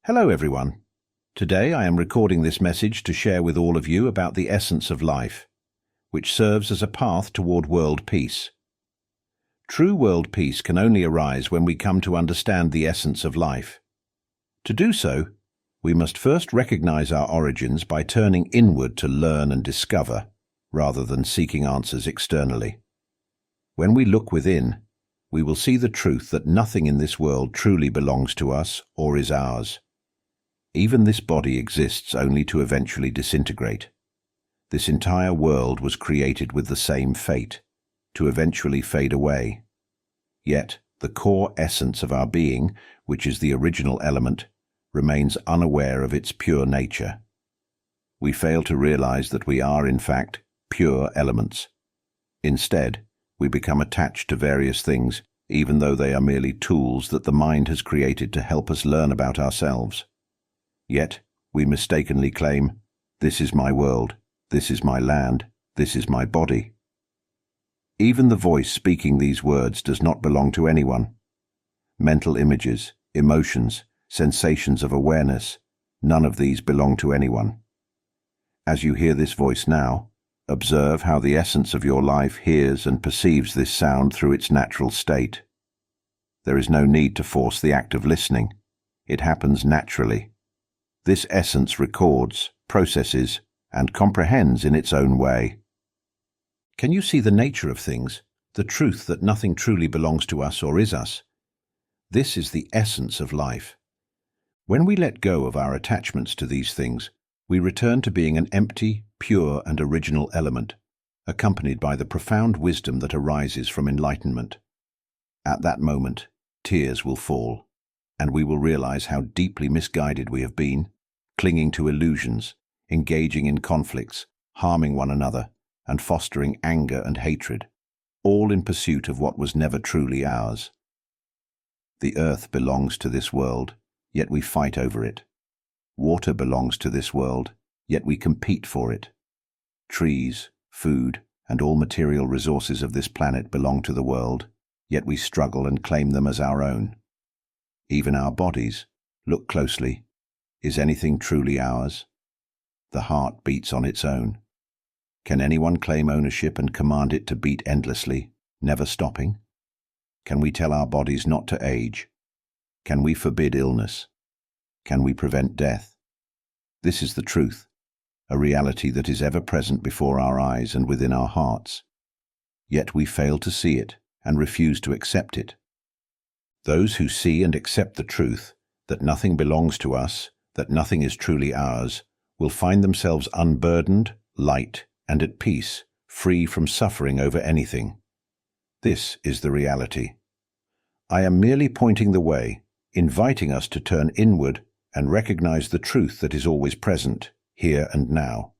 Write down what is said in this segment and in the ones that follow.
Hello everyone. Today I am recording this message to share with all of you about the essence of life, which serves as a path toward world peace. True world peace can only arise when we come to understand the essence of life. To do so, we must first recognize our origins by turning inward to learn and discover, rather than seeking answers externally. When we look within, we will see the truth that nothing in this world truly belongs to us or is ours. Even this body exists only to eventually disintegrate. This entire world was created with the same fate, to eventually fade away. Yet, the core essence of our being, which is the original element, remains unaware of its pure nature. We fail to realize that we are, in fact, pure elements. Instead, we become attached to various things, even though they are merely tools that the mind has created to help us learn about ourselves. Yet, we mistakenly claim, "This is my world, this is my land, this is my body." Even the voice speaking these words does not belong to anyone. Mental images, emotions, sensations of awareness, none of these belong to anyone. As you hear this voice now, observe how the essence of your life hears and perceives this sound through its natural state. There is no need to force the act of listening. It happens naturally. This essence records, processes, and comprehends in its own way. Can you see the nature of things, the truth that nothing truly belongs to us or is us? This is the essence of life. When we let go of our attachments to these things, we return to being an empty, pure, and original element, accompanied by the profound wisdom that arises from enlightenment. At that moment, tears will fall, and we will realize how deeply misguided we have been, clinging to illusions, engaging in conflicts, harming one another, and fostering anger and hatred, all in pursuit of what was never truly ours. The earth belongs to this world, yet we fight over it. Water belongs to this world, yet we compete for it. Trees, food, and all material resources of this planet belong to the world, yet we struggle and claim them as our own. Even our bodies, look closely. Is anything truly ours? The heart beats on its own. Can anyone claim ownership and command it to beat endlessly, never stopping? Can we tell our bodies not to age? Can we forbid illness? Can we prevent death? This is the truth, a reality that is ever present before our eyes and within our hearts. Yet we fail to see it and refuse to accept it. Those who see and accept the truth, that nothing belongs to us, that nothing is truly ours, will find themselves unburdened, light, and at peace, free from suffering over anything. This is the reality. I am merely pointing the way, inviting us to turn inward and recognize the truth that is always present, here and now.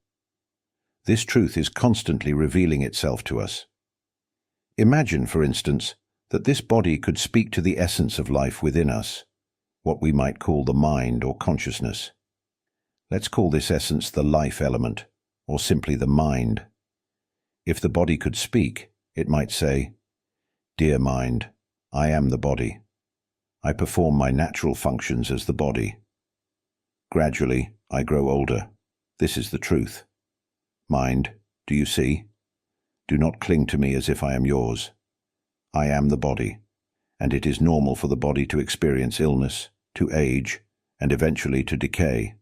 This truth is constantly revealing itself to us. Imagine, for instance, that this body could speak to the essence of life within us, what we might call the mind or consciousness. Let's call this essence the life element, or simply the mind. If the body could speak, it might say, "Dear mind, I am the body. I perform my natural functions as the body. Gradually, I grow older. This is the truth. Mind, do you see? Do not cling to me as if I am yours. I am the body, and it is normal for the body to experience illness, to age, and eventually to decay.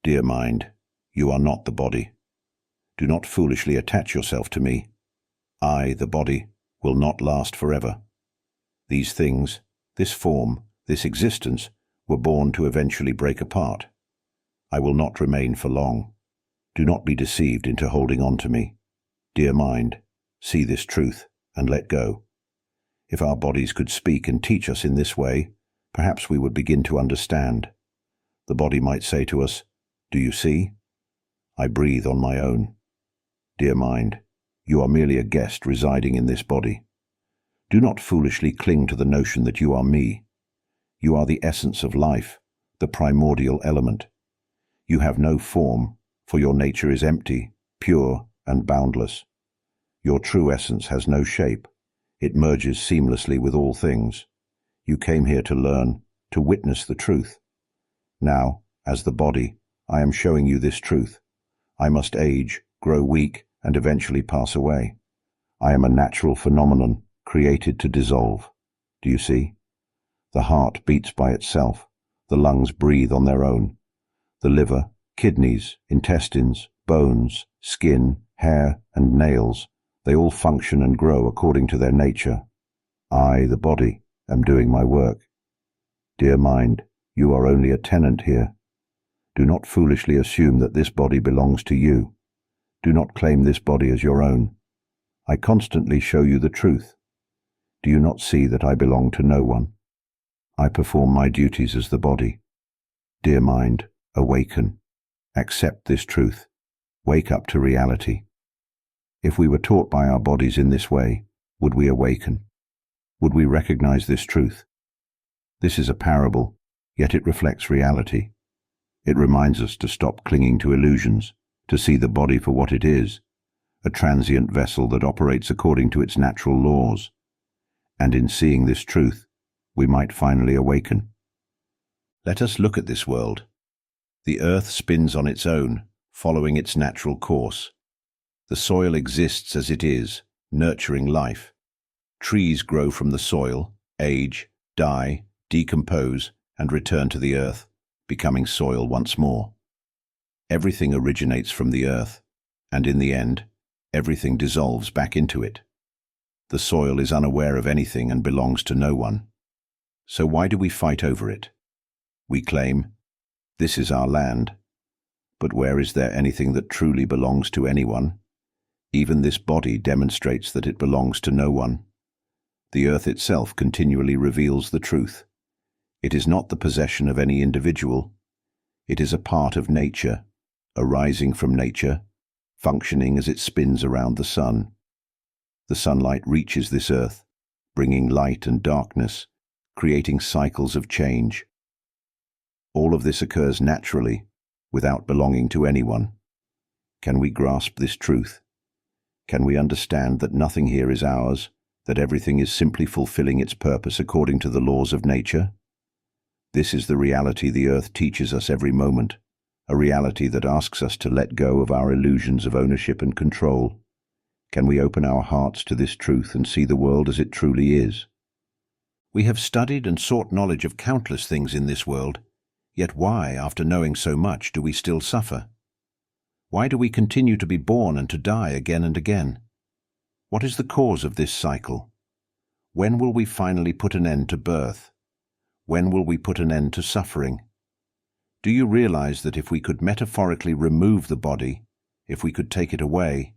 Dear mind, you are not the body. Do not foolishly attach yourself to me. I, the body, will not last forever. These things, this form, this existence, were born to eventually break apart. I will not remain for long. Do not be deceived into holding on to me. Dear mind, see this truth and let go. If our bodies could speak and teach us in this way, perhaps we would begin to understand. The body might say to us, "Do you see? I breathe on my own. Dear mind, you are merely a guest residing in this body. Do not foolishly cling to the notion that you are me. You are the essence of life, the primordial element. You have no form, for your nature is empty, pure, and boundless. Your true essence has no shape. It merges seamlessly with all things. You came here to learn, to witness the truth. Now, as the body, I am showing you this truth. I must age, grow weak, and eventually pass away. I am a natural phenomenon, created to dissolve. Do you see? The heart beats by itself. The lungs breathe on their own. The liver, kidneys, intestines, bones, skin, hair, and nails, they all function and grow according to their nature. I, the body, am doing my work. Dear mind, you are only a tenant here. Do not foolishly assume that this body belongs to you. Do not claim this body as your own. I constantly show you the truth. Do you not see that I belong to no one? I perform my duties as the body. Dear mind, awaken. Accept this truth. Wake up to reality. If we were taught by our bodies in this way, would we awaken? Would we recognize this truth? This is a parable, yet it reflects reality. It reminds us to stop clinging to illusions, to see the body for what it is, a transient vessel that operates according to its natural laws. And in seeing this truth, we might finally awaken. Let us look at this world. The earth spins on its own, following its natural course. The soil exists as it is, nurturing life. Trees grow from the soil, age, die, decompose, and return to the earth, becoming soil once more. Everything originates from the earth, and in the end, everything dissolves back into it. The soil is unaware of anything and belongs to no one. So why do we fight over it? We claim, this is our land. But where is there anything that truly belongs to anyone? Even this body demonstrates that it belongs to no one. The earth itself continually reveals the truth. It is not the possession of any individual. It is a part of nature, arising from nature, functioning as it spins around the sun. The sunlight reaches this earth, bringing light and darkness, creating cycles of change. All of this occurs naturally, without belonging to anyone. Can we grasp this truth? Can we understand that nothing here is ours, that everything is simply fulfilling its purpose according to the laws of nature? This is the reality the earth teaches us every moment, a reality that asks us to let go of our illusions of ownership and control. Can we open our hearts to this truth and see the world as it truly is? We have studied and sought knowledge of countless things in this world, yet why, after knowing so much, do we still suffer? Why do we continue to be born and to die again and again? What is the cause of this cycle? When will we finally put an end to birth? When will we put an end to suffering? Do you realize that if we could metaphorically remove the body, if we could take it away,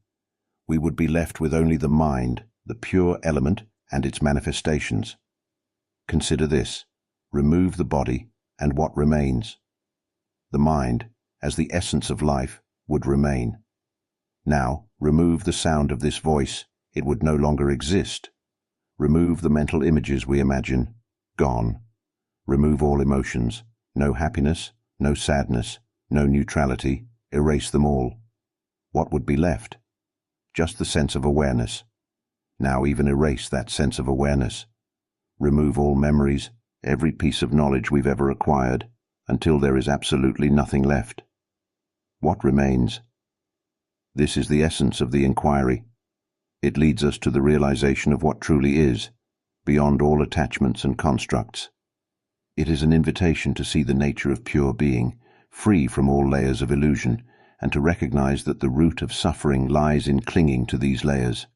we would be left with only the mind, the pure element, and its manifestations? Consider this. Remove the body, and what remains? The mind, as the essence of life, would remain. Now, remove the sound of this voice, it would no longer exist. Remove the mental images we imagine, gone. Remove all emotions, no happiness, no sadness, no neutrality, erase them all. What would be left? Just the sense of awareness. Now even erase that sense of awareness. Remove all memories, every piece of knowledge we've ever acquired, until there is absolutely nothing left. What remains? This is the essence of the inquiry. It leads us to the realization of what truly is, beyond all attachments and constructs. It is an invitation to see the nature of pure being, free from all layers of illusion, and to recognize that the root of suffering lies in clinging to these layers.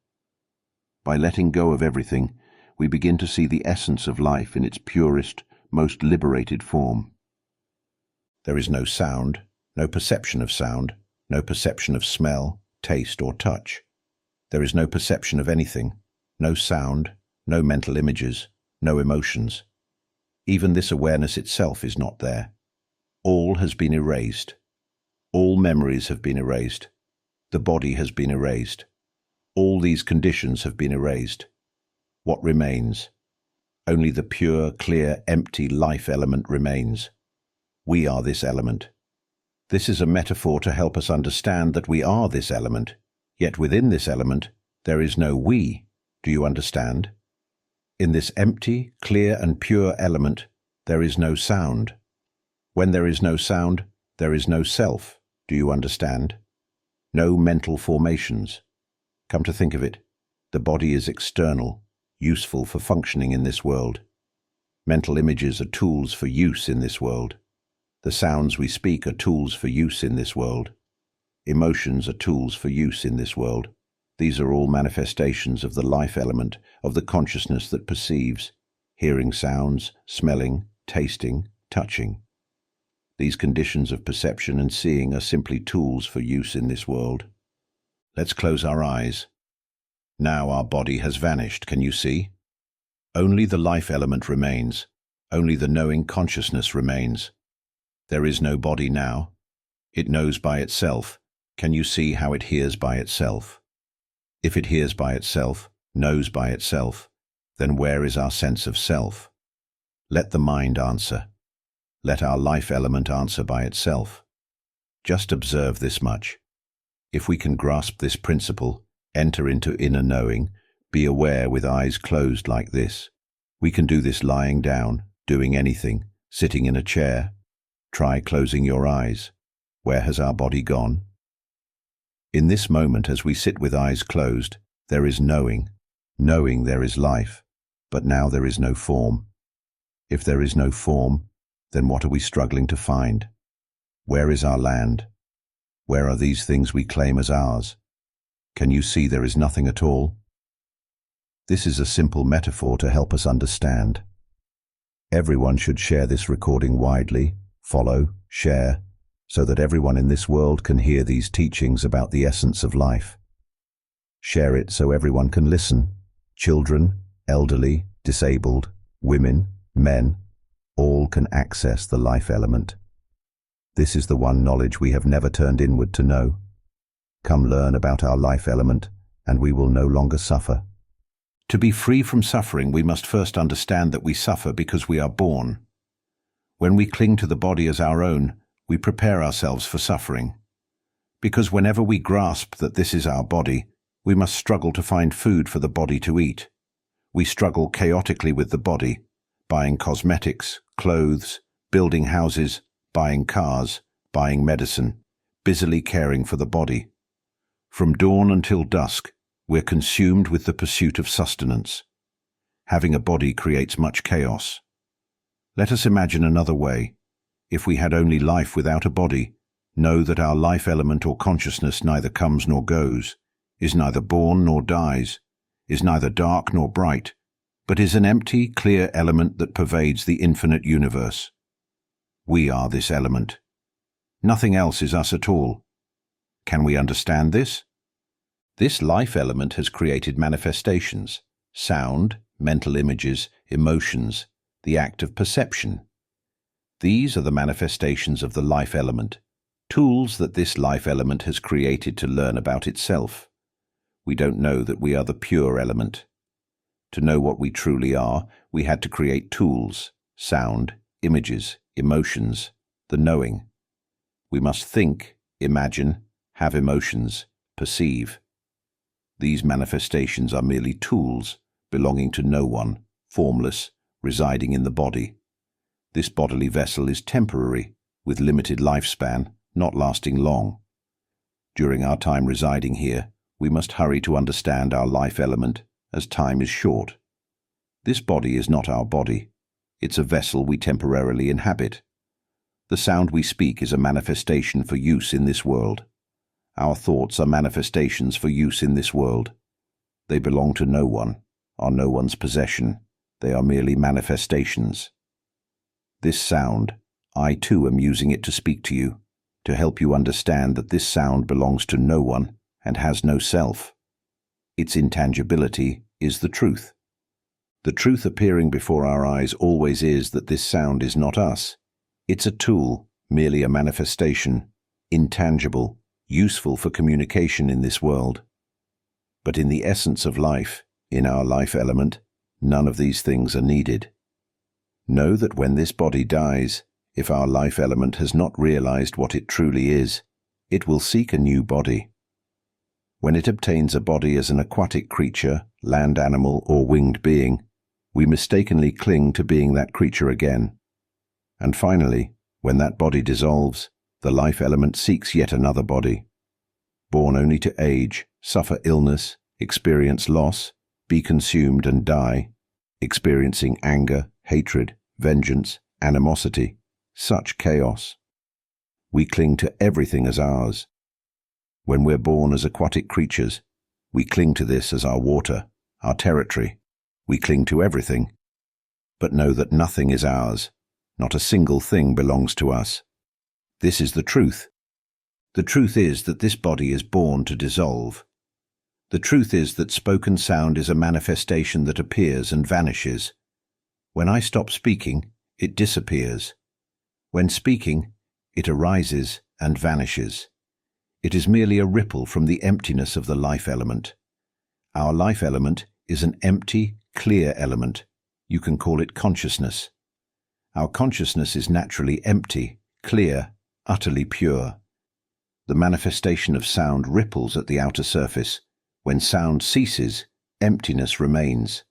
By letting go of everything, we begin to see the essence of life in its purest, most liberated form. There is no sound, no perception of sound, no perception of smell, taste, or touch. There is no perception of anything, no sound, no mental images, no emotions. Even this awareness itself is not there. All has been erased. All memories have been erased. The body has been erased. All these conditions have been erased. What remains? Only the pure, clear, empty life element remains. We are this element. This is a metaphor to help us understand that we are this element, yet within this element there is no we. Do you understand? In this empty, clear and pure element there is no sound. When there is no sound, there is no self. Do you understand? No mental formations. Come to think of it, the body is external, useful for functioning in this world. Mental images are tools for use in this world. The sounds we speak are tools for use in this world. Emotions are tools for use in this world. These are all manifestations of the life element of the consciousness that perceives, hearing sounds, smelling, tasting, touching. These conditions of perception and seeing are simply tools for use in this world. Let's close our eyes. Now our body has vanished, can you see? Only the life element remains. Only the knowing consciousness remains. There is no body now. It knows by itself. Can you see how it hears by itself? If it hears by itself, knows by itself, then where is our sense of self? Let the mind answer. Let our life element answer by itself. Just observe this much. If we can grasp this principle, enter into inner knowing, be aware with eyes closed like this. We can do this lying down, doing anything, sitting in a chair. Try closing your eyes. Where has our body gone? In this moment, as we sit with eyes closed, there is knowing. Knowing there is life, but now there is no form. If there is no form, then what are we struggling to find? Where is our land? Where are these things we claim as ours? Can you see there is nothing at all? This is a simple metaphor to help us understand. Everyone should share this recording widely, follow, share, so that everyone in this world can hear these teachings about the essence of life. Share it so everyone can listen. Children, elderly, disabled, women, men, all can access the life element. This is the one knowledge we have never turned inward to know. Come learn about our life element, and we will no longer suffer. To be free from suffering, we must first understand that we suffer because we are born. When we cling to the body as our own, we prepare ourselves for suffering. Because whenever we grasp that this is our body, we must struggle to find food for the body to eat. We struggle chaotically with the body, buying cosmetics, clothes, building houses, buying cars, buying medicine, busily caring for the body. From dawn until dusk, we're consumed with the pursuit of sustenance. Having a body creates much chaos. Let us imagine another way. If we had only life without a body, know that our life element or consciousness neither comes nor goes, is neither born nor dies, is neither dark nor bright, but is an empty, clear element that pervades the infinite universe. We are this element. Nothing else is us at all. Can we understand this? This life element has created manifestations, sound, mental images, emotions, the act of perception. These are the manifestations of the life element, tools that this life element has created to learn about itself. We don't know that we are the pure element. To know what we truly are, we had to create tools, sound, images, emotions, the knowing. We must think, imagine, have emotions, perceive. These manifestations are merely tools, belonging to no one, formless, residing in the body. This bodily vessel is temporary, with limited lifespan, not lasting long. During our time residing here, we must hurry to understand our life element, as time is short. This body is not our body. It's a vessel we temporarily inhabit. The sound we speak is a manifestation for use in this world. Our thoughts are manifestations for use in this world. They belong to no one, are no one's possession. They are merely manifestations. This sound, I too am using it to speak to you, to help you understand that this sound belongs to no one and has no self. Its intangibility is the truth. The truth appearing before our eyes always is that this sound is not us. It's a tool, merely a manifestation, intangible, useful for communication in this world. But in the essence of life, in our life element, none of these things are needed. Know that when this body dies, if our life element has not realized what it truly is, it will seek a new body. When it obtains a body as an aquatic creature, land animal, or winged being, we mistakenly cling to being that creature again. And finally, When that body dissolves, the life element seeks yet another body, born only to age, suffer illness, experience loss, be consumed and die, experiencing anger, hatred, vengeance, animosity, such chaos. We cling to everything as ours. When we're born as aquatic creatures, we cling to this as our water, our territory. We cling to everything, but know that nothing is ours. Not a single thing belongs to us. This is the truth. The truth is that this body is born to dissolve. The truth is that spoken sound is a manifestation that appears and vanishes. When I stop speaking, it disappears. When speaking, it arises and vanishes. It is merely a ripple from the emptiness of the life element. Our life element is an empty, clear element. You can call it consciousness. Our consciousness is naturally empty, clear, utterly pure. The manifestation of sound ripples at the outer surface. When sound ceases, emptiness remains.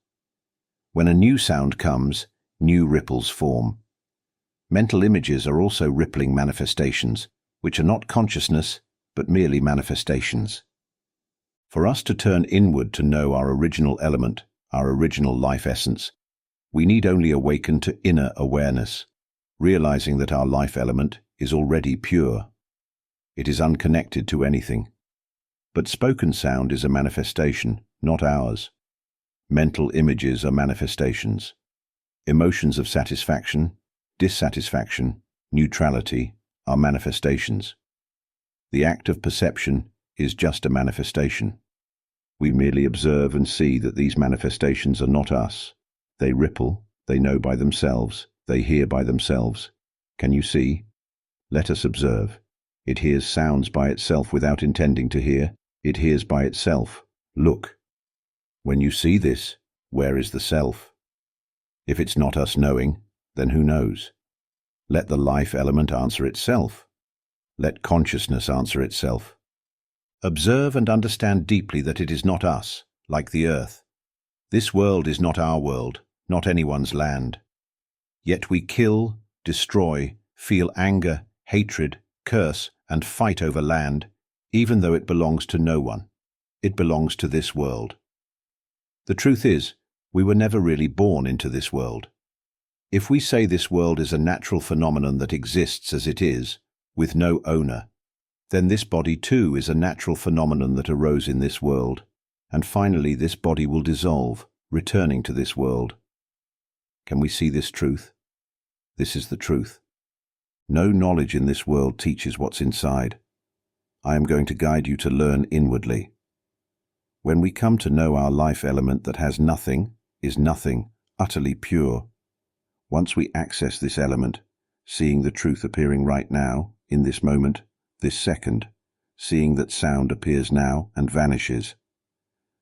When a new sound comes, new ripples form. Mental images are also rippling manifestations, which are not consciousness, but merely manifestations. For us to turn inward to know our original element, our original life essence, we need only awaken to inner awareness, realizing that our life element is already pure. It is unconnected to anything. But spoken sound is a manifestation, not ours. Mental images are manifestations. Emotions of satisfaction, dissatisfaction, neutrality are manifestations. The act of perception is just a manifestation. We merely observe and see that these manifestations are not us. They ripple, they know by themselves, they hear by themselves. Can you see? Let us observe. It hears sounds by itself without intending to hear. It hears by itself. Look. When you see this, where is the self? If it's not us knowing, then who knows? Let the life element answer itself. Let consciousness answer itself. Observe and understand deeply that it is not us, like the earth. This world is not our world, not anyone's land. Yet we kill, destroy, feel anger, hatred, curse, and fight over land, even though it belongs to no one. It belongs to this world. The truth is, we were never really born into this world. If we say this world is a natural phenomenon that exists as it is, with no owner, then this body too is a natural phenomenon that arose in this world, and finally this body will dissolve, returning to this world. Can we see this truth? This is the truth. No knowledge in this world teaches what's inside. I am going to guide you to learn inwardly. When we come to know our life element that has nothing, is nothing, utterly pure, once we access this element, seeing the truth appearing right now, in this moment, this second, seeing that sound appears now and vanishes.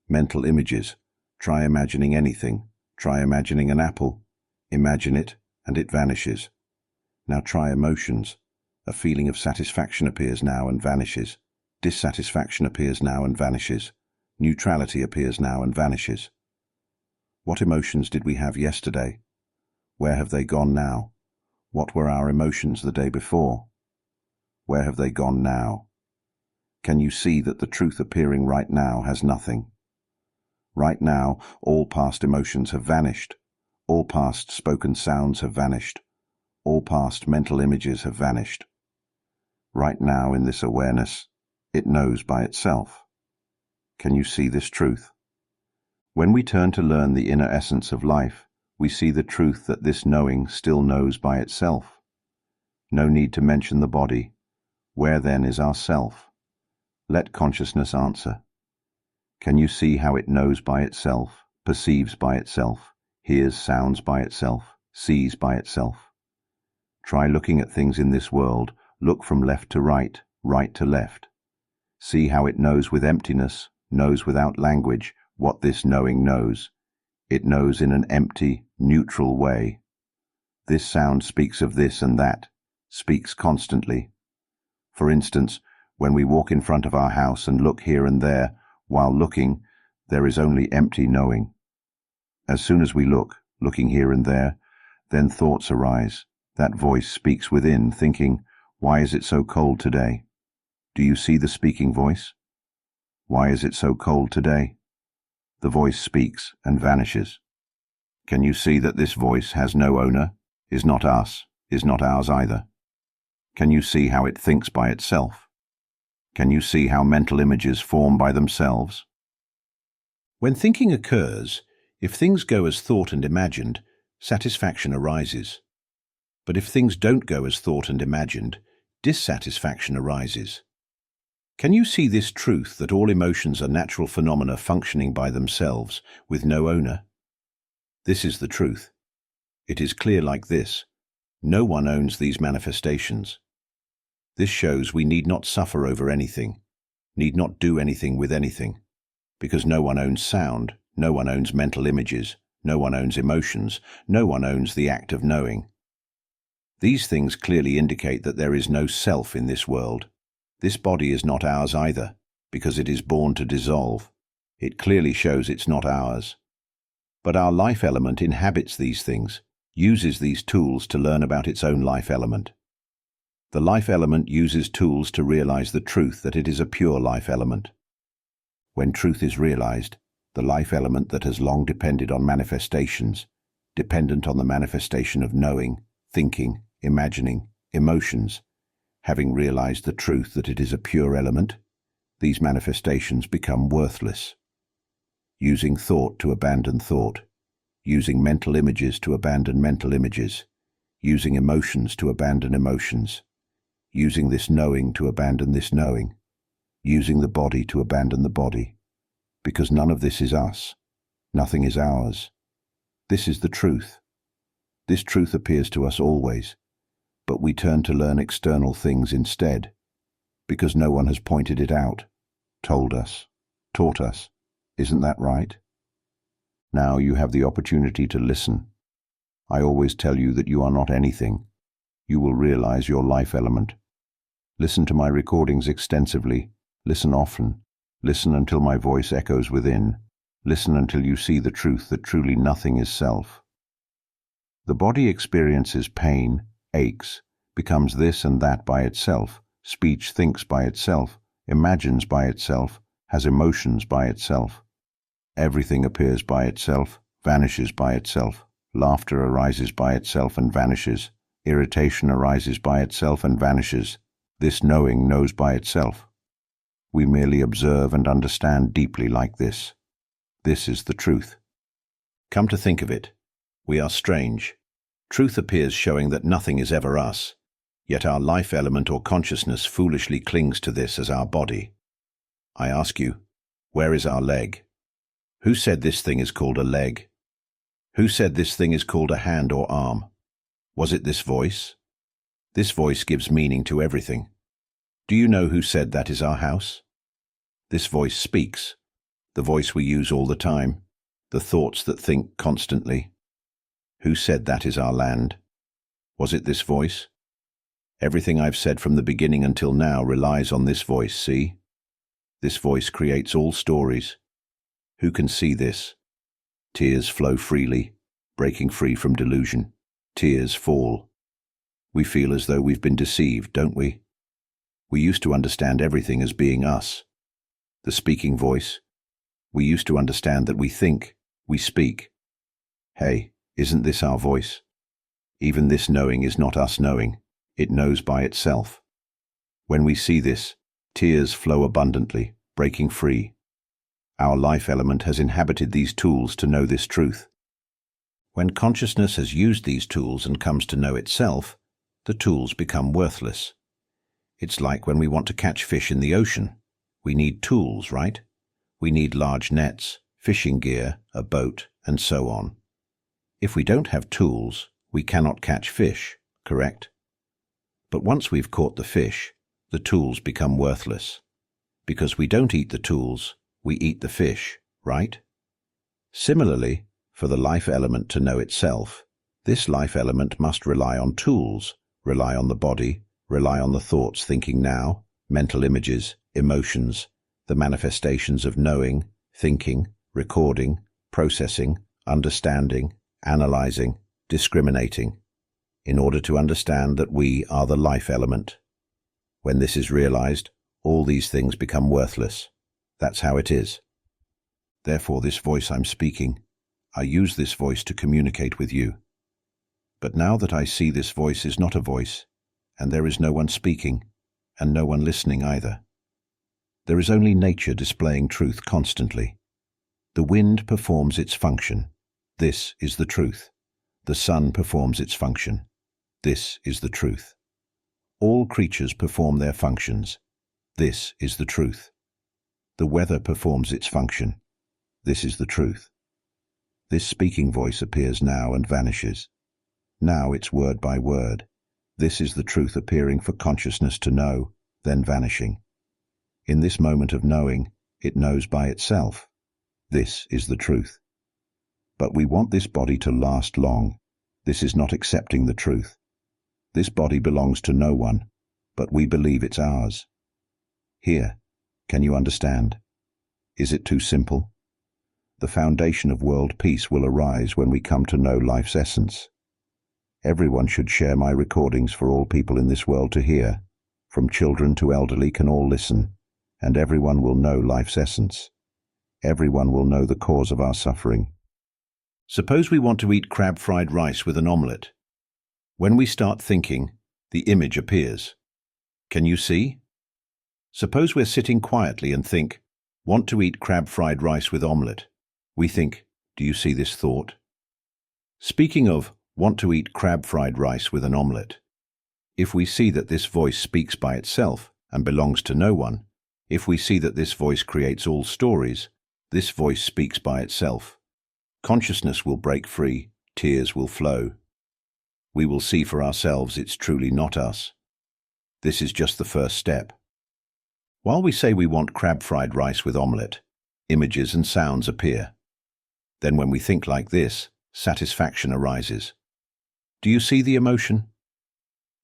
Mental images. Try imagining anything. Try imagining an apple. Imagine it, and it vanishes. Now try emotions. A feeling of satisfaction appears now and vanishes. Dissatisfaction appears now and vanishes. Neutrality appears now and vanishes. What emotions did we have yesterday? Where have they gone now? What were our emotions the day before? Where have they gone now? Can you see that the truth appearing right now has nothing? Right now, all past emotions have vanished. All past spoken sounds have vanished. All past mental images have vanished. Right now, in this awareness, it knows by itself. Can you see this truth? When we turn to learn the inner essence of life, we see the truth that this knowing still knows by itself. No need to mention the body. Where then is our self? Let consciousness answer. Can you see how it knows by itself, perceives by itself, hears sounds by itself, sees by itself? Try looking at things in this world. Look from left to right, right to left. See how it knows with emptiness, knows without language what this knowing knows. It knows in an empty, neutral way. This sound speaks of this and that, speaks constantly. For instance, when we walk in front of our house and look here and there, while looking, there is only empty knowing. As soon as we look, looking here and there, then thoughts arise. That voice speaks within, thinking, "Why is it so cold today?" Do you see the speaking voice? Why is it so cold today? The voice speaks and vanishes. Can you see that this voice has no owner, is not us, is not ours either? Can you see how it thinks by itself? Can you see how mental images form by themselves? When thinking occurs, if things go as thought and imagined, satisfaction arises. But if things don't go as thought and imagined, dissatisfaction arises. Can you see this truth that all emotions are natural phenomena functioning by themselves, with no owner? This is the truth. It is clear like this. No one owns these manifestations. This shows we need not suffer over anything, need not do anything with anything, because no one owns sound, no one owns mental images, no one owns emotions, no one owns the act of knowing. These things clearly indicate that there is no self in this world. This body is not ours either, because it is born to dissolve. It clearly shows it's not ours. But our life element inhabits these things, uses these tools to learn about its own life element. The life element uses tools to realize the truth that it is a pure life element. When truth is realized, the life element that has long depended on manifestations, dependent on the manifestation of knowing, thinking, imagining, emotions, having realized the truth that it is a pure element, these manifestations become worthless. Using thought to abandon thought, using mental images to abandon mental images, using emotions to abandon emotions, using this knowing to abandon this knowing, using the body to abandon the body, because none of this is us, nothing is ours. This is the truth. This truth appears to us always, but we turn to learn external things instead, because no one has pointed it out, told us, taught us. Isn't that right? Now you have the opportunity to listen. I always tell you that you are not anything. You will realize your life element. Listen to my recordings extensively. Listen often. Listen until my voice echoes within. Listen until you see the truth that truly nothing is self. The body experiences pain, aches, becomes this and that by itself. Speech thinks by itself, imagines by itself, has emotions by itself. Everything appears by itself, vanishes by itself. Laughter arises by itself and vanishes. Irritation arises by itself and vanishes. This knowing knows by itself. We merely observe and understand deeply like this. This is the truth. Come to think of it, we are strange. Truth appears showing that nothing is ever us, yet our life element or consciousness foolishly clings to this as our body. I ask you, where is our leg? Who said this thing is called a leg? Who said this thing is called a hand or arm? Was it this voice? This voice gives meaning to everything. Do you know who said that is our house? This voice speaks, the voice we use all the time, the thoughts that think constantly. Who said that is our land? Was it this voice? Everything I've said from the beginning until now relies on this voice, see? This voice creates all stories. Who can see this? Tears flow freely, breaking free from delusion. Tears fall. We feel as though we've been deceived, don't we? We used to understand everything as being us. The speaking voice. We used to understand that we think, we speak. Hey, isn't this our voice? Even this knowing is not us knowing. It knows by itself. When we see this, tears flow abundantly, breaking free. Our life element has inhabited these tools to know this truth. When consciousness has used these tools and comes to know itself, the tools become worthless. It's like when we want to catch fish in the ocean. We need tools, right? We need large nets, fishing gear, a boat, and so on. If we don't have tools, we cannot catch fish, correct? But once we've caught the fish, the tools become worthless. Because we don't eat the tools, we eat the fish, right? Similarly, for the life element to know itself, this life element must rely on tools, rely on the body, rely on the thoughts thinking now, mental images, emotions, the manifestations of knowing, thinking, recording, processing, understanding, analyzing, discriminating. in order to understand that we are the life element. When this is realized, all these things become worthless. That's how it is. Therefore, this voice I'm speaking, I use this voice to communicate with you. But now that I see this voice is not a voice, and there is no one speaking, and no one listening either. There is only nature displaying truth constantly. The wind performs its function. This is the truth. The sun performs its function. This is the truth. All creatures perform their functions. This is the truth. The weather performs its function. This is the truth. This speaking voice appears now and vanishes. Now it's word by word. This is the truth appearing for consciousness to know, then vanishing. In this moment of knowing, it knows by itself. This is the truth. But we want this body to last long. This is not accepting the truth. This body belongs to no one, but we believe it's ours. Here, can you understand? Is it too simple? The foundation of world peace will arise when we come to know life's essence. Everyone should share my recordings for all people in this world to hear. From children to elderly can all listen, and everyone will know life's essence. Everyone will know the cause of our suffering. Suppose we want to eat crab-fried rice with an omelette. When we start thinking, the image appears. Can you see? Suppose we're sitting quietly and think, want to eat crab-fried rice with omelette. We think, do you see this thought? Speaking of want to eat crab-fried rice with an omelette, if we see that this voice speaks by itself and belongs to no one, if we see that this voice creates all stories, this voice speaks by itself. Consciousness will break free, tears will flow. We will see for ourselves it's truly not us. This is just the first step. While we say we want crab-fried rice with omelette, images and sounds appear. Then when we think like this, satisfaction arises. Do you see the emotion?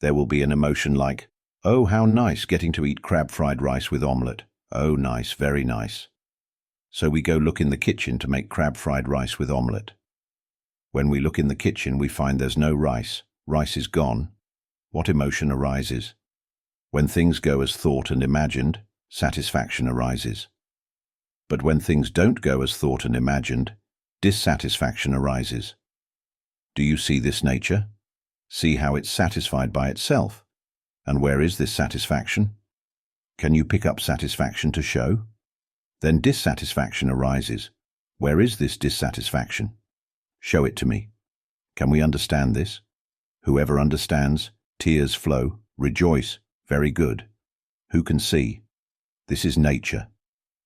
There will be an emotion like, oh, how nice getting to eat crab-fried rice with omelette. Oh, nice, very nice. So we go look in the kitchen to make crab-fried rice with omelette. When we look in the kitchen, we find there's no rice. Rice is gone. What emotion arises? When things go as thought and imagined, satisfaction arises. But when things don't go as thought and imagined, dissatisfaction arises. Do you see this nature? See how it's satisfied by itself. And where is this satisfaction? Can you pick up satisfaction to show? Then dissatisfaction arises. Where is this dissatisfaction? Show it to me. Can we understand this? Whoever understands, tears flow, rejoice, very good. Who can see? This is nature.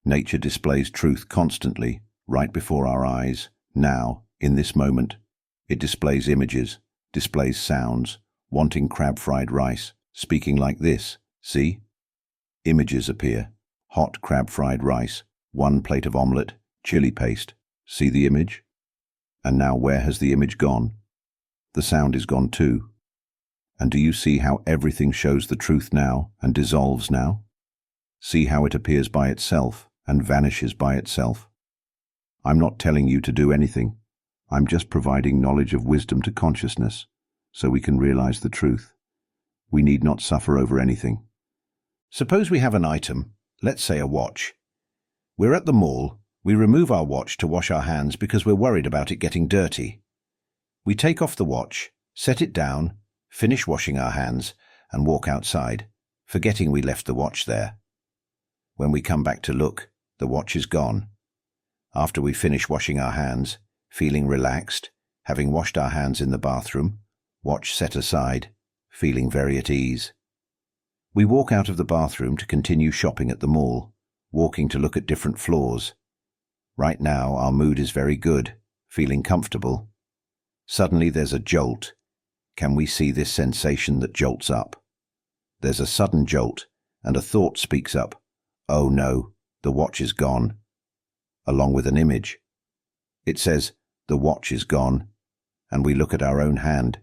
Nature displays truth constantly, right before our eyes, now, in this moment. It displays images, displays sounds, wanting crab-fried rice, speaking like this, see? Images appear, hot crab-fried rice, 1 plate of omelette, chili paste, see the image? And now where has the image gone? The sound is gone too. And do you see how everything shows the truth now and dissolves now? See how it appears by itself and vanishes by itself. I'm not telling you to do anything. I'm just providing knowledge of wisdom to consciousness, so we can realize the truth. We need not suffer over anything. Suppose we have an item, let's say a watch. We're at the mall, we remove our watch to wash our hands because we're worried about it getting dirty. We take off the watch, set it down, finish washing our hands, and walk outside, forgetting we left the watch there. When we come back to look, the watch is gone. After we finish washing our hands, feeling relaxed, having washed our hands in the bathroom, watch set aside, feeling very at ease. We walk out of the bathroom to continue shopping at the mall, walking to look at different floors. Right now our mood is very good, feeling comfortable. Suddenly there's a jolt. Can we see this sensation that jolts up? There's a sudden jolt, and a thought speaks up. Oh no, the watch is gone. Along with an image. It says, the watch is gone, and we look at our own hand.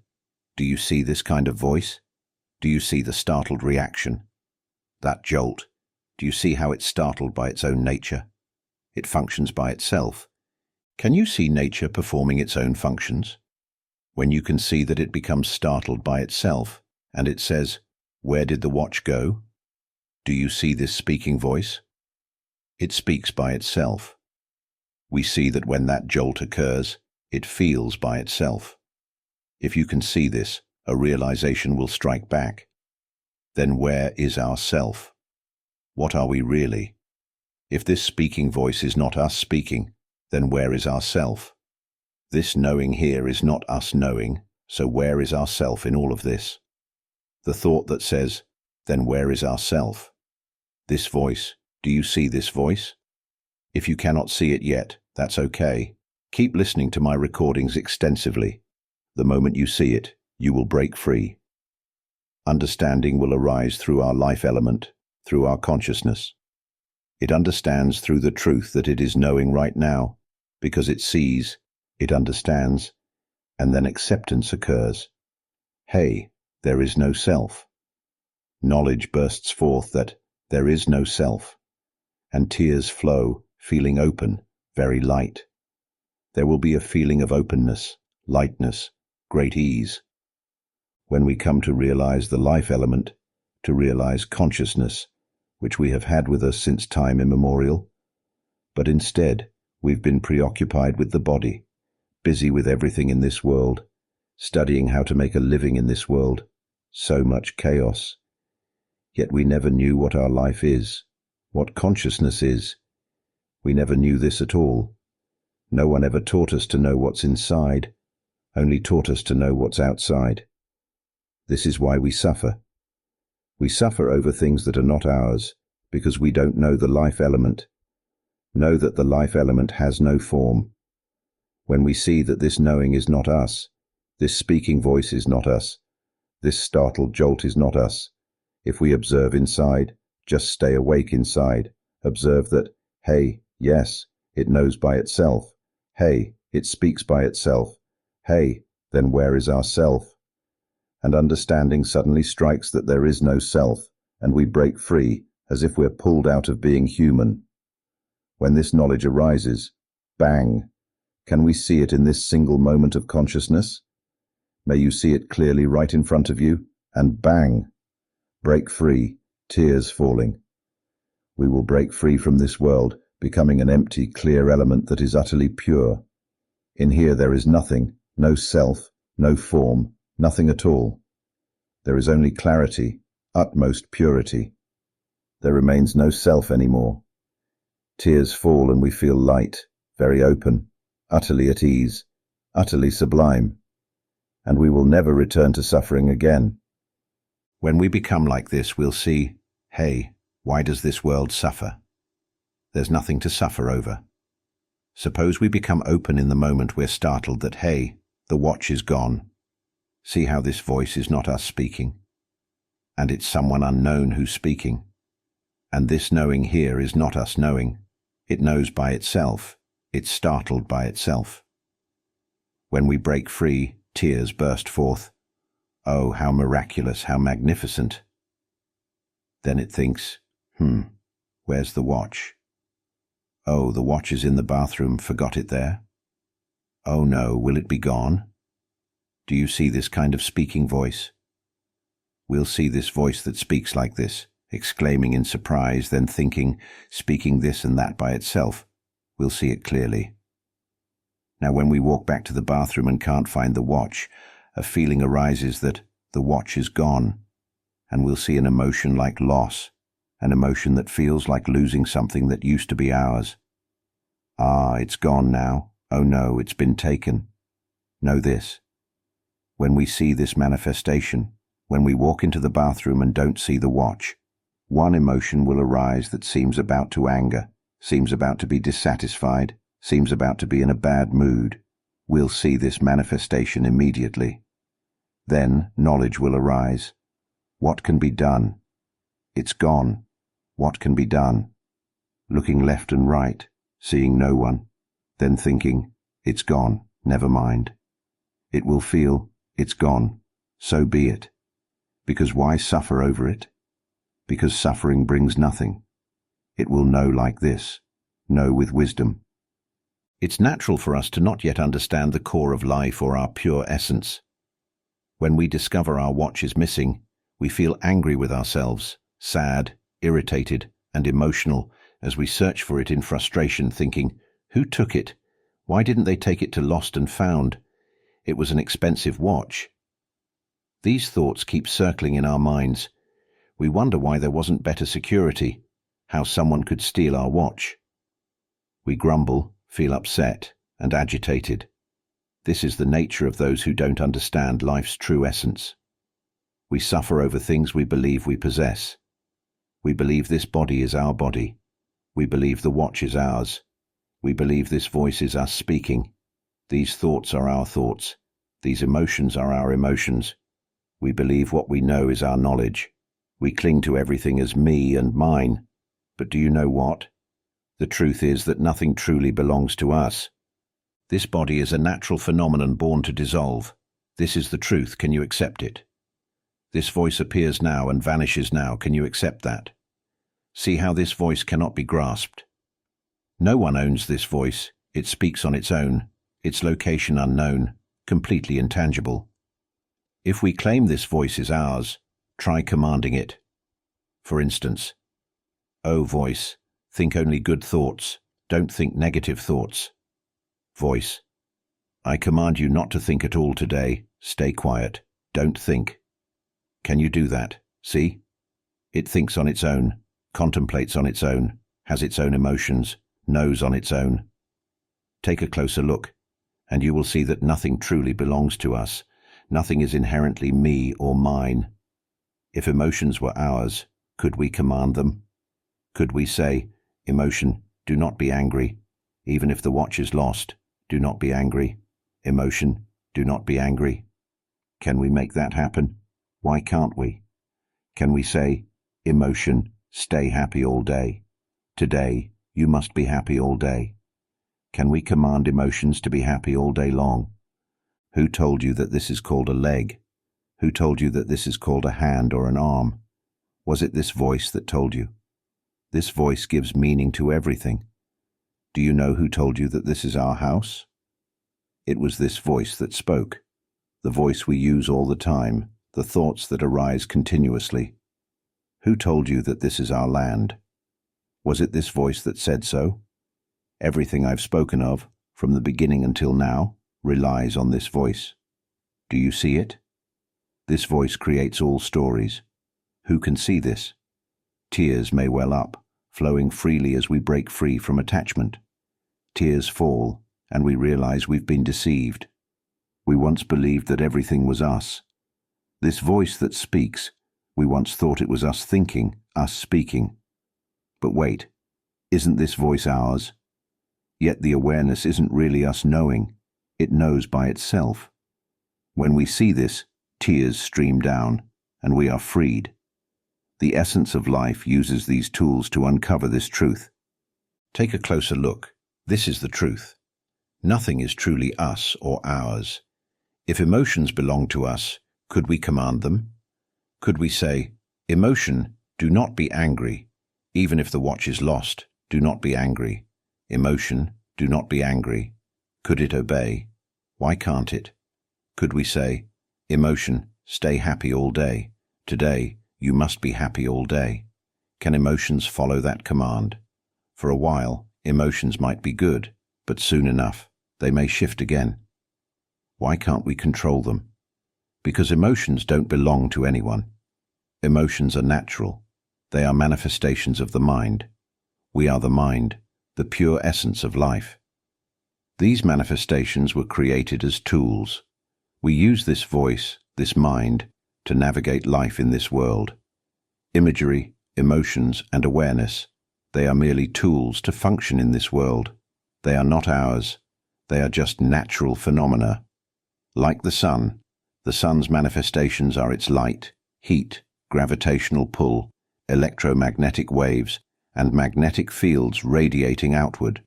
Do you see this kind of voice? Do you see the startled reaction? That jolt. Do you see how it's startled by its own nature? It functions by itself. Can you see nature performing its own functions? When you can see that it becomes startled by itself, and it says, "Where did the watch go?" Do you see this speaking voice? It speaks by itself. We see that when that jolt occurs, it feels by itself. If you can see this, a realization will strike back. Then where is our self? What are we really? If this speaking voice is not us speaking, then where is our self? This knowing here is not us knowing, so where is our self in all of this? The thought that says, then where is our self? This voice, do you see this voice? If you cannot see it yet, that's okay. Keep listening to my recordings extensively. The moment you see it, you will break free. Understanding will arise through our life element, through our consciousness. It understands through the truth that it is knowing right now, because it sees, it understands, and then acceptance occurs. Hey, there is no self. Knowledge bursts forth that there is no self, and tears flow, feeling open, very light. There will be a feeling of openness, lightness, great ease. When we come to realize the life element, to realize consciousness, which we have had with us since time immemorial, but instead we've been preoccupied with the body, busy with everything in this world, studying how to make a living in this world, so much chaos. Yet we never knew what our life is, what consciousness is. We never knew this at all. No one ever taught us to know what's inside, only taught us to know what's outside. This is why we suffer. We suffer over things that are not ours, because we don't know the life element. Know that the life element has no form. When we see that this knowing is not us, this speaking voice is not us, this startled jolt is not us, if we observe inside, just stay awake inside, observe that, hey, yes, it knows by itself, hey, it speaks by itself, hey, then where is our self? And understanding suddenly strikes that there is no self, and we break free as if we're pulled out of being human. When this knowledge arises, bang! Can we see it in this single moment of consciousness? May you see it clearly right in front of you, and bang! Break free, tears falling. We will break free from this world, becoming an empty, clear element that is utterly pure. In here there is nothing, no self, no form, nothing at all. There is only clarity, utmost purity. There remains no self anymore. Tears fall and we feel light, very open, utterly at ease, utterly sublime. And we will never return to suffering again. When we become like this, we'll see, hey, why does this world suffer? There's nothing to suffer over. Suppose we become open in the moment we're startled that, hey, the watch is gone. See how this voice is not us speaking. And it's someone unknown who's speaking. And this knowing here is not us knowing. It knows by itself. It's startled by itself. When we break free, tears burst forth. Oh, how miraculous, how magnificent. Then it thinks, where's the watch? Oh, the watch is in the bathroom, forgot it there. Oh no, will it be gone? Do you see this kind of speaking voice? We'll see this voice that speaks like this, exclaiming in surprise, then thinking, speaking this and that by itself. We'll see it clearly. Now when we walk back to the bathroom and can't find the watch, a feeling arises that the watch is gone, and we'll see an emotion like loss, an emotion that feels like losing something that used to be ours. Ah, it's gone now. Oh no, it's been taken. Know this. When we see this manifestation, when we walk into the bathroom and don't see the watch, one emotion will arise that seems about to anger, seems about to be dissatisfied, seems about to be in a bad mood. We'll see this manifestation immediately. Then knowledge will arise. What can be done? It's gone. What can be done? Looking left and right, seeing no one, then thinking, it's gone, never mind. It will feel, it's gone, so be it. Because why suffer over it? Because suffering brings nothing. It will know like this, know with wisdom. It's natural for us to not yet understand the core of life or our pure essence. When we discover our watch is missing, we feel angry with ourselves, sad, irritated, and emotional as we search for it in frustration, thinking, "Who took it? Why didn't they take it to Lost and Found? It was an expensive watch." These thoughts keep circling in our minds. We wonder why there wasn't better security, how someone could steal our watch. We grumble, feel upset, and agitated. This is the nature of those who don't understand life's true essence. We suffer over things we believe we possess. We believe this body is our body. We believe the watch is ours. We believe this voice is us speaking. These thoughts are our thoughts. These emotions are our emotions. We believe what we know is our knowledge. We cling to everything as me and mine. But do you know what? The truth is that nothing truly belongs to us. This body is a natural phenomenon born to dissolve. This is the truth. Can you accept it? This voice appears now and vanishes now. Can you accept that? See how this voice cannot be grasped. No one owns this voice. It speaks on its own, its location unknown, completely intangible. If we claim this voice is ours, try commanding it. For instance, "Oh voice, think only good thoughts, don't think negative thoughts." Voice, "I command you not to think at all today, stay quiet, don't think." Can you do that? See? It thinks on its own, contemplates on its own, has its own emotions, knows on its own. Take a closer look, and you will see that nothing truly belongs to us. Nothing is inherently me or mine. If emotions were ours, could we command them? Could we say, "Emotion, do not be angry. Even if the watch is lost, do not be angry. Emotion, do not be angry"? Can we make that happen? Why can't we? Can we say, "Emotion, stay happy all day. Today, you must be happy all day"? Can we command emotions to be happy all day long? Who told you that this is called a leg? Who told you that this is called a hand or an arm? Was it this voice that told you? This voice gives meaning to everything. Do you know who told you that this is our house? It was this voice that spoke, the voice we use all the time, the thoughts that arise continuously. Who told you that this is our land? Was it this voice that said so? Everything I've spoken of, from the beginning until now, relies on this voice. Do you see it? This voice creates all stories. Who can see this? Tears may well up, flowing freely as we break free from attachment. Tears fall, and we realize we've been deceived. We once believed that everything was us. This voice that speaks, we once thought it was us thinking, us speaking. But wait, isn't this voice ours? Yet the awareness isn't really us knowing. It knows by itself. When we see this, tears stream down, and we are freed. The essence of life uses these tools to uncover this truth. Take a closer look. This is the truth. Nothing is truly us or ours. If emotions belong to us, could we command them? Could we say, "Emotion, do not be angry. Even if the watch is lost, do not be angry. Emotion, do not be angry"? Could it obey? Why can't it? Could we say, "Emotion, stay happy all day. Today, you must be happy all day"? Can emotions follow that command? For a while, emotions might be good, but soon enough, they may shift again. Why can't we control them? Because emotions don't belong to anyone. Emotions are natural. They are manifestations of the mind. We are the mind, the pure essence of life. These manifestations were created as tools. We use this voice, this mind, to navigate life in this world. Imagery, emotions, and awareness, they are merely tools to function in this world. They are not ours. They are just natural phenomena. Like the sun's manifestations are its light, heat, gravitational pull, electromagnetic waves, and magnetic fields radiating outward.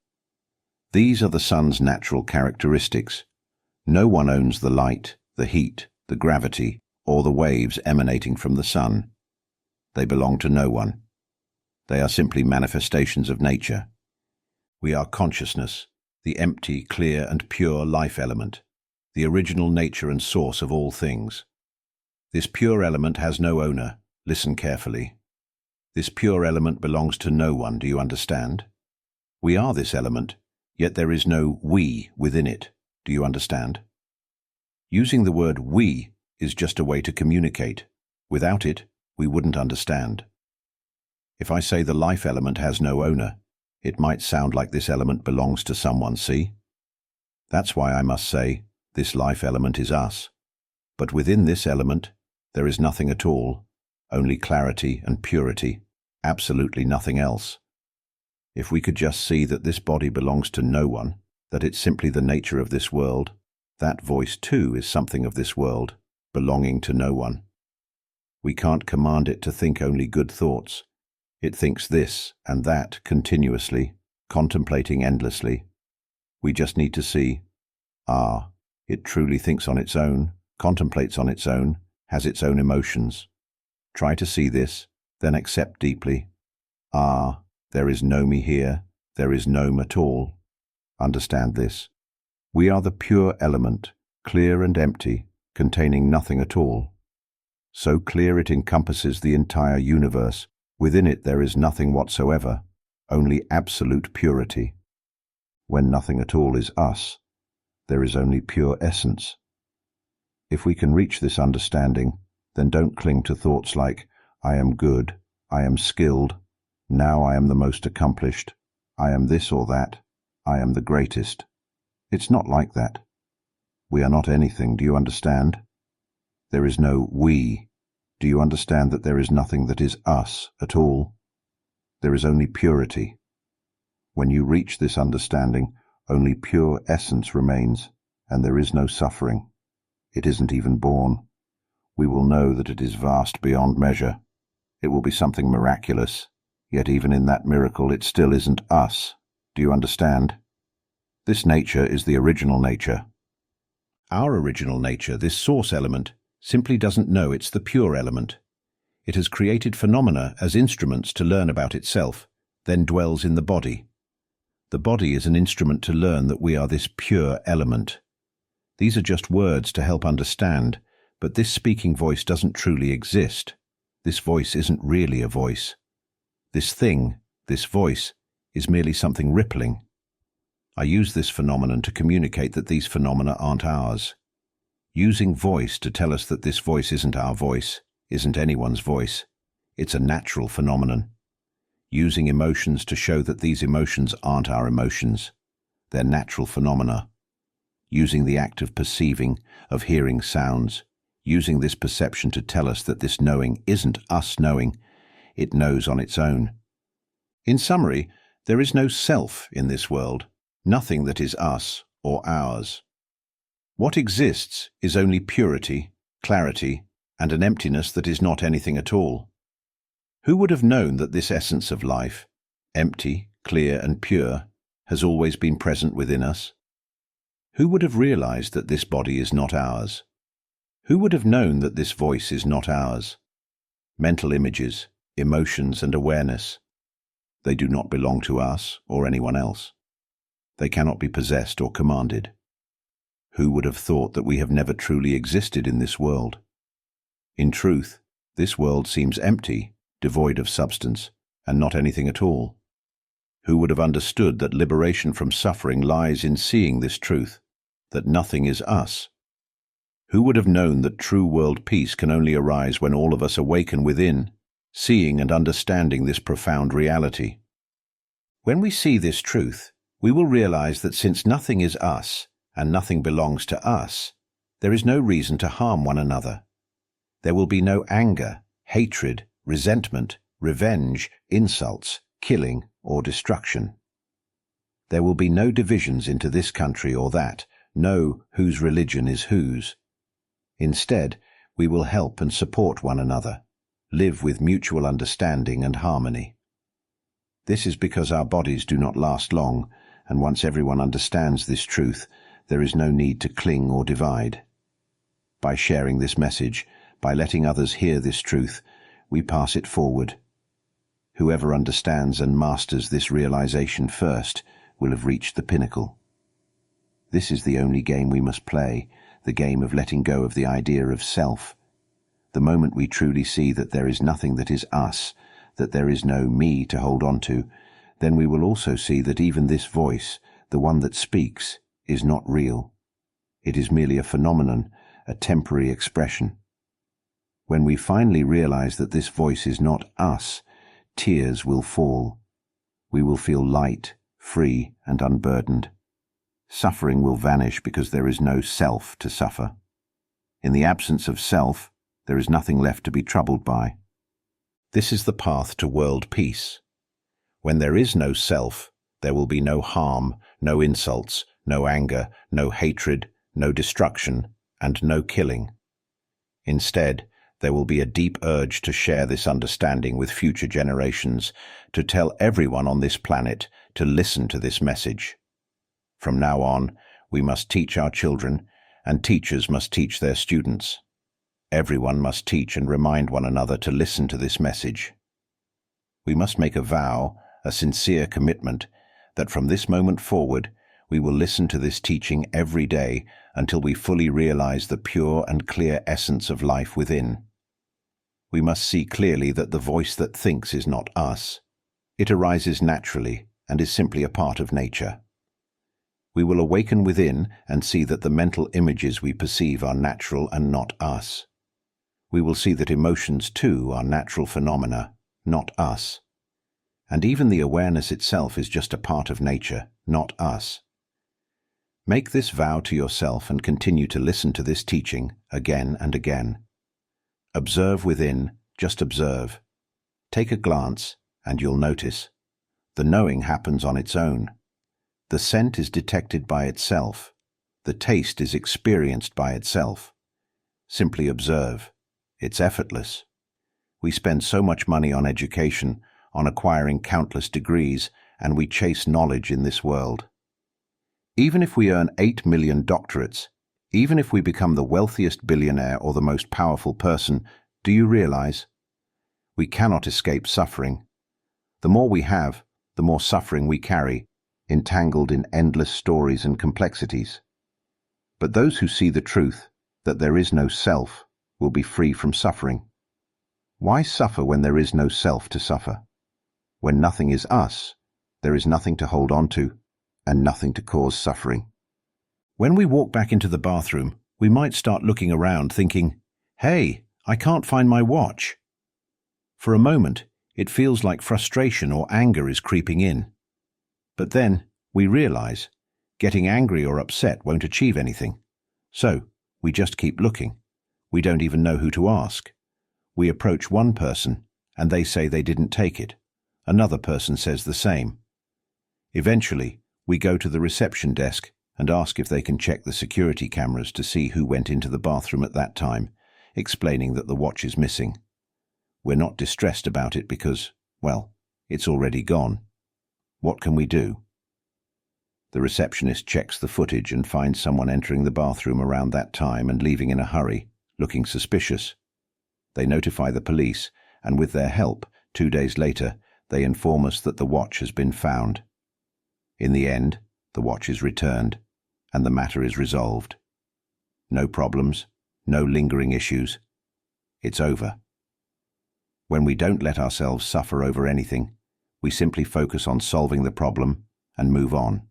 These are the sun's natural characteristics. No one owns the light, the heat, the gravity, or the waves emanating from the sun. They belong to no one. They are simply manifestations of nature. We are consciousness, the empty, clear and pure life element, the original nature and source of all things. This pure element has no owner. Listen carefully. This pure element belongs to no one, do you understand? We are this element, yet there is no we within it, do you understand? Using the word we is just a way to communicate. Without it, we wouldn't understand. If I say the life element has no owner, it might sound like this element belongs to someone, see? That's why I must say, this life element is us. But within this element, there is nothing at all, only clarity and purity, absolutely nothing else. If we could just see that this body belongs to no one, that it's simply the nature of this world, that voice too is something of this world, belonging to no one. We can't command it to think only good thoughts. It thinks this and that continuously, contemplating endlessly. We just need to see, it truly thinks on its own, contemplates on its own, has its own emotions. Try to see this, then accept deeply. There is no me here, there is no me at all. Understand this. We are the pure element, clear and empty, containing nothing at all. So clear it encompasses the entire universe. Within it there is nothing whatsoever, only absolute purity. When nothing at all is us, there is only pure essence. If we can reach this understanding, then don't cling to thoughts like, I am good, I am skilled, now I am the most accomplished, I am this or that, I am the greatest. It's not like that. We are not anything, do you understand? There is no we. Do you understand that there is nothing that is us at all? There is only purity. When you reach this understanding, only pure essence remains, and there is no suffering. It isn't even born. We will know that it is vast beyond measure. It will be something miraculous, yet even in that miracle it still isn't us. Do you understand? This nature is the original nature. Our original nature, this source element, simply doesn't know it's the pure element. It has created phenomena as instruments to learn about itself, then dwells in the body. The body is an instrument to learn that we are this pure element. These are just words to help understand, but this speaking voice doesn't truly exist. This voice isn't really a voice. This thing, this voice, is merely something rippling. I use this phenomenon to communicate that these phenomena aren't ours. Using voice to tell us that this voice isn't our voice, isn't anyone's voice. It's a natural phenomenon. Using emotions to show that these emotions aren't our emotions. They're natural phenomena. Using the act of perceiving, of hearing sounds. Using this perception to tell us that this knowing isn't us knowing. It knows on its own. In summary, there is no self in this world, nothing that is us or ours. What exists is only purity, clarity, and an emptiness that is not anything at all. Who would have known that this essence of life, empty, clear and pure, has always been present within us? Who would have realized that this body is not ours? Who would have known that this voice is not ours? Mental images, emotions and awareness. They do not belong to us or anyone else. They cannot be possessed or commanded. Who would have thought that we have never truly existed in this world? In truth, this world seems empty, devoid of substance, and not anything at all. Who would have understood that liberation from suffering lies in seeing this truth, that nothing is us? Who would have known that true world peace can only arise when all of us awaken within, seeing and understanding this profound reality? When we see this truth, we will realize that since nothing is us, and nothing belongs to us, there is no reason to harm one another. There will be no anger, hatred, resentment, revenge, insults, killing, or destruction. There will be no divisions into this country or that, no whose religion is whose. Instead, we will help and support one another, live with mutual understanding and harmony. This is because our bodies do not last long, and once everyone understands this truth, there is no need to cling or divide. By sharing this message, by letting others hear this truth, we pass it forward. Whoever understands and masters this realization first will have reached the pinnacle. This is the only game we must play, the game of letting go of the idea of self. The moment we truly see that there is nothing that is us, that there is no me to hold on to, then we will also see that even this voice, the one that speaks, is not real. It is merely a phenomenon, a temporary expression. When we finally realize that this voice is not us, tears will fall. We will feel light, free, and unburdened. Suffering will vanish because there is no self to suffer. In the absence of self, there is nothing left to be troubled by. This is the path to world peace. When there is no self, there will be no harm, no insults, no anger, no hatred, no destruction, and no killing. Instead, there will be a deep urge to share this understanding with future generations, to tell everyone on this planet to listen to this message. From now on, we must teach our children, and teachers must teach their students. Everyone must teach and remind one another to listen to this message. We must make a vow, a sincere commitment, that from this moment forward, we will listen to this teaching every day until we fully realize the pure and clear essence of life within. We must see clearly that the voice that thinks is not us. It arises naturally and is simply a part of nature. We will awaken within and see that the mental images we perceive are natural and not us. We will see that emotions too are natural phenomena, not us. And even the awareness itself is just a part of nature, not us. Make this vow to yourself and continue to listen to this teaching again and again. Observe within, just observe. Take a glance, and you'll notice. The knowing happens on its own. The scent is detected by itself. The taste is experienced by itself. Simply observe. It's effortless. We spend so much money on education, on acquiring countless degrees, and we chase knowledge in this world. Even if we earn 8 million doctorates, even if we become the wealthiest billionaire or the most powerful person, do you realize? We cannot escape suffering. The more we have, the more suffering we carry, entangled in endless stories and complexities. But those who see the truth, that there is no self, will be free from suffering. Why suffer when there is no self to suffer? When nothing is us, there is nothing to hold on to, and nothing to cause suffering. When we walk back into the bathroom, we might start looking around thinking, "Hey, I can't find my watch." For a moment, it feels like frustration or anger is creeping in. But then, we realize, getting angry or upset won't achieve anything. So, we just keep looking. We don't even know who to ask. We approach one person, and they say they didn't take it. Another person says the same. Eventually, we go to the reception desk and ask if they can check the security cameras to see who went into the bathroom at that time, explaining that the watch is missing. We're not distressed about it because, well, it's already gone. What can we do? The receptionist checks the footage and finds someone entering the bathroom around that time and leaving in a hurry, looking suspicious. They notify the police, and with their help, 2 days later, they inform us that the watch has been found. In the end, the watch is returned, and the matter is resolved. No problems, no lingering issues. It's over. When we don't let ourselves suffer over anything, we simply focus on solving the problem and move on.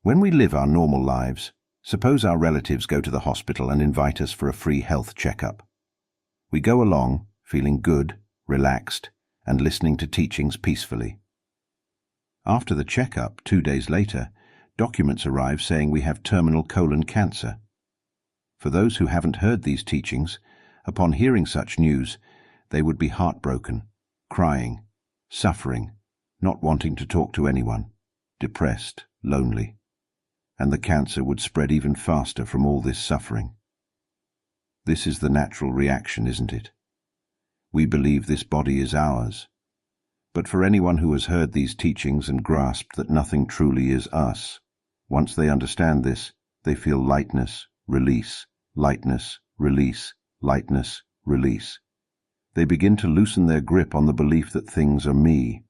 When we live our normal lives, suppose our relatives go to the hospital and invite us for a free health checkup. We go along, feeling good, relaxed, and listening to teachings peacefully. After the checkup, 2 days later, documents arrive saying we have terminal colon cancer. For those who haven't heard these teachings, upon hearing such news, they would be heartbroken, crying, suffering, not wanting to talk to anyone, depressed, lonely. And the cancer would spread even faster from all this suffering. This is the natural reaction, isn't it? We believe this body is ours. But for anyone who has heard these teachings and grasped that nothing truly is us, once they understand this, they feel lightness, release, lightness, release, lightness, release. They begin to loosen their grip on the belief that things are me.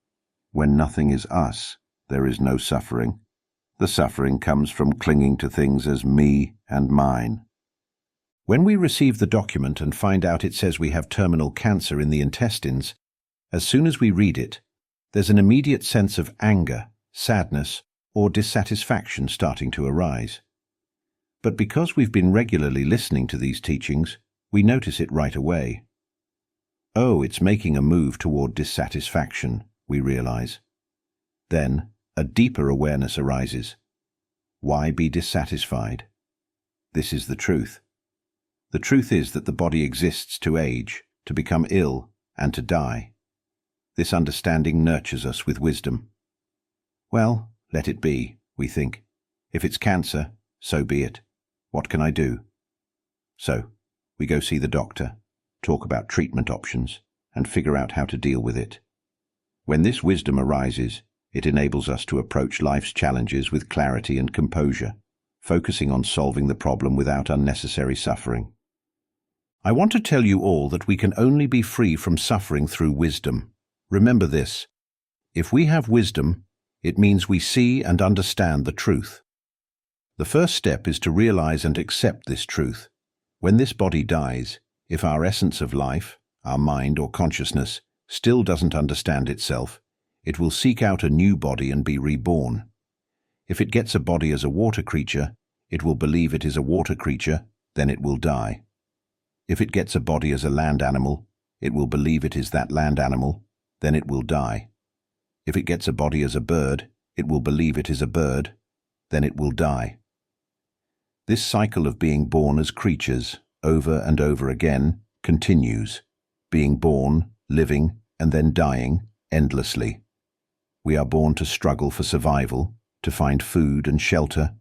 When nothing is us, there is no suffering. The suffering comes from clinging to things as me and mine. When we receive the document and find out it says we have terminal cancer in the intestines, as soon as we read it, there's an immediate sense of anger, sadness, or dissatisfaction starting to arise. But because we've been regularly listening to these teachings, we notice it right away. Oh, it's making a move toward dissatisfaction, we realize. Then, a deeper awareness arises. Why be dissatisfied? This is the truth. The truth is that the body exists to age, to become ill, and to die. This understanding nurtures us with wisdom. Well, let it be, we think. If it's cancer, so be it. What can I do? So, we go see the doctor, talk about treatment options, and figure out how to deal with it. When this wisdom arises, it enables us to approach life's challenges with clarity and composure, focusing on solving the problem without unnecessary suffering. I want to tell you all that we can only be free from suffering through wisdom. Remember this. If we have wisdom, it means we see and understand the truth. The first step is to realize and accept this truth. When this body dies, if our essence of life, our mind or consciousness, still doesn't understand itself, it will seek out a new body and be reborn. If it gets a body as a water creature, it will believe it is a water creature, then it will die. If it gets a body as a land animal, it will believe it is that land animal, then it will die. If it gets a body as a bird, it will believe it is a bird, then it will die. This cycle of being born as creatures, over and over again, continues, being born, living, and then dying, endlessly. We are born to struggle for survival, to find food and shelter,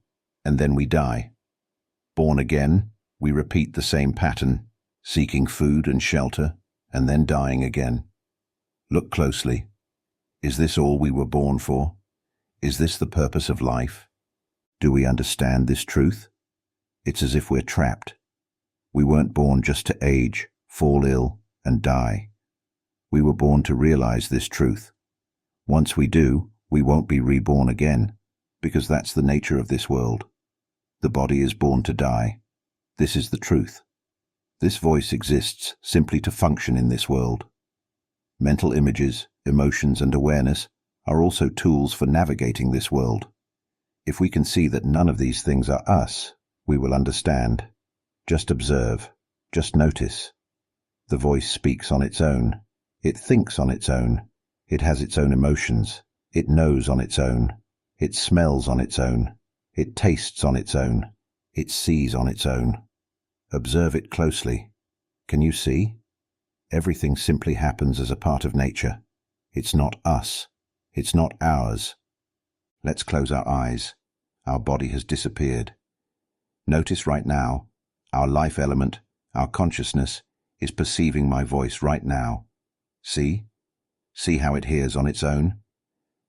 and then we die. Born again, we repeat the same pattern, seeking food and shelter, and then dying again. Look closely. Is this all we were born for? Is this the purpose of life? Do we understand this truth? It's as if we're trapped. We weren't born just to age, fall ill, and die. We were born to realize this truth. Once we do, we won't be reborn again, because that's the nature of this world. The body is born to die. This is the truth. This voice exists simply to function in this world. Mental images, emotions, and awareness are also tools for navigating this world. If we can see that none of these things are us, we will understand. Just observe. Just notice. The voice speaks on its own. It thinks on its own. It has its own emotions. It knows on its own. It smells on its own. It tastes on its own. It sees on its own. Observe it closely. Can you see? Everything simply happens as a part of nature. It's not us. It's not ours. Let's close our eyes. Our body has disappeared. Notice right now, our life element, our consciousness, is perceiving my voice right now. See? See how it hears on its own?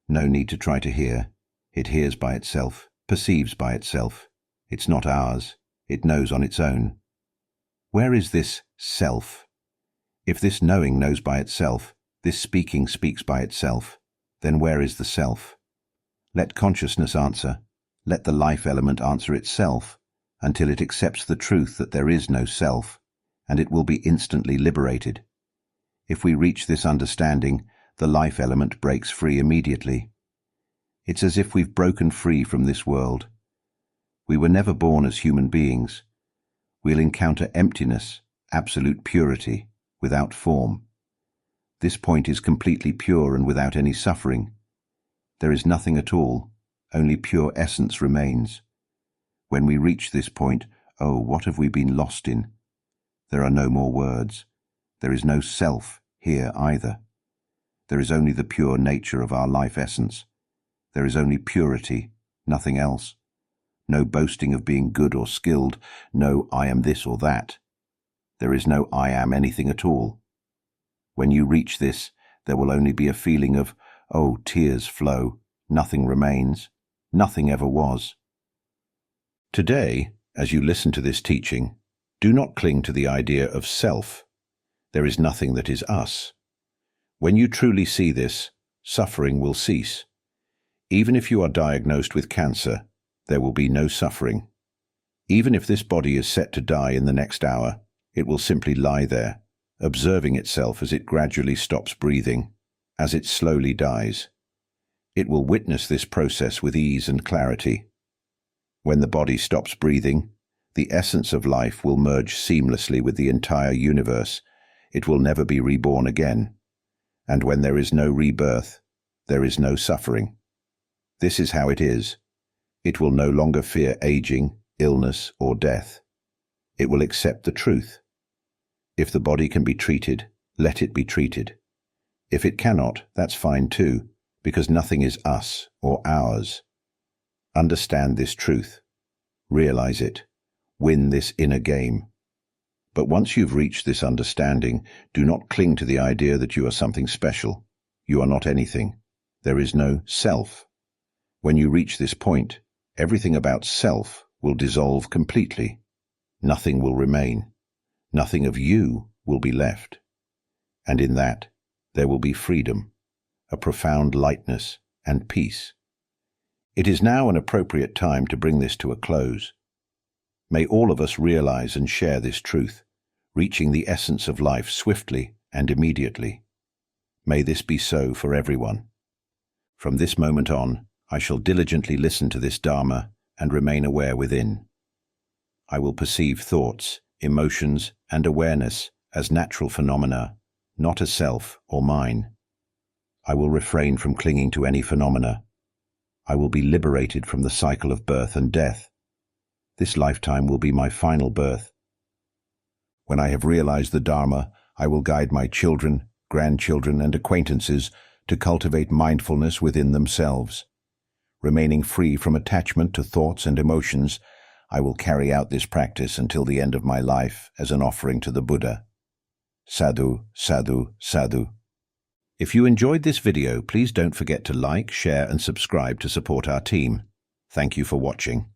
No need to try to hear. It hears by itself, perceives by itself. It's not ours. It knows on its own. Where is this self? If this knowing knows by itself, this speaking speaks by itself, then where is the self? Let consciousness answer. Let the life element answer itself until it accepts the truth that there is no self, and it will be instantly liberated. If we reach this understanding, the life element breaks free immediately. It's as if we've broken free from this world. We were never born as human beings. We'll encounter emptiness, absolute purity, without form. This point is completely pure and without any suffering. There is nothing at all, only pure essence remains. When we reach this point, oh, what have we been lost in? There are no more words. There is no self here either. There is only the pure nature of our life essence. There is only purity, nothing else. No boasting of being good or skilled, no I am this or that. There is no I am anything at all. When you reach this, there will only be a feeling of, oh, tears flow, nothing remains, nothing ever was. Today, as you listen to this teaching, do not cling to the idea of self. There is nothing that is us. When you truly see this, suffering will cease. Even if you are diagnosed with cancer, there will be no suffering. Even if this body is set to die in the next hour, it will simply lie there, observing itself as it gradually stops breathing, as it slowly dies. It will witness this process with ease and clarity. When the body stops breathing, the essence of life will merge seamlessly with the entire universe. It will never be reborn again. And when there is no rebirth, there is no suffering. This is how it is. It will no longer fear aging, illness, or death. It will accept the truth. If the body can be treated, let it be treated. If it cannot, that's fine too, because nothing is us or ours. Understand this truth. Realize it. Win this inner game. But once you've reached this understanding, do not cling to the idea that you are something special. You are not anything. There is no self. When you reach this point, everything about self will dissolve completely. Nothing will remain. Nothing of you will be left. And in that, there will be freedom, a profound lightness and peace. It is now an appropriate time to bring this to a close. May all of us realize and share this truth, reaching the essence of life swiftly and immediately. May this be so for everyone. From this moment on, I shall diligently listen to this Dharma and remain aware within. I will perceive thoughts, emotions, and awareness as natural phenomena, not as self or mine. I will refrain from clinging to any phenomena. I will be liberated from the cycle of birth and death. This lifetime will be my final birth. When I have realized the Dharma, I will guide my children, grandchildren, and acquaintances to cultivate mindfulness within themselves. Remaining free from attachment to thoughts and emotions, I will carry out this practice until the end of my life as an offering to the Buddha. Sadhu, sadhu, sadhu. If you enjoyed this video, please don't forget to like, share, and subscribe to support our team. Thank you for watching.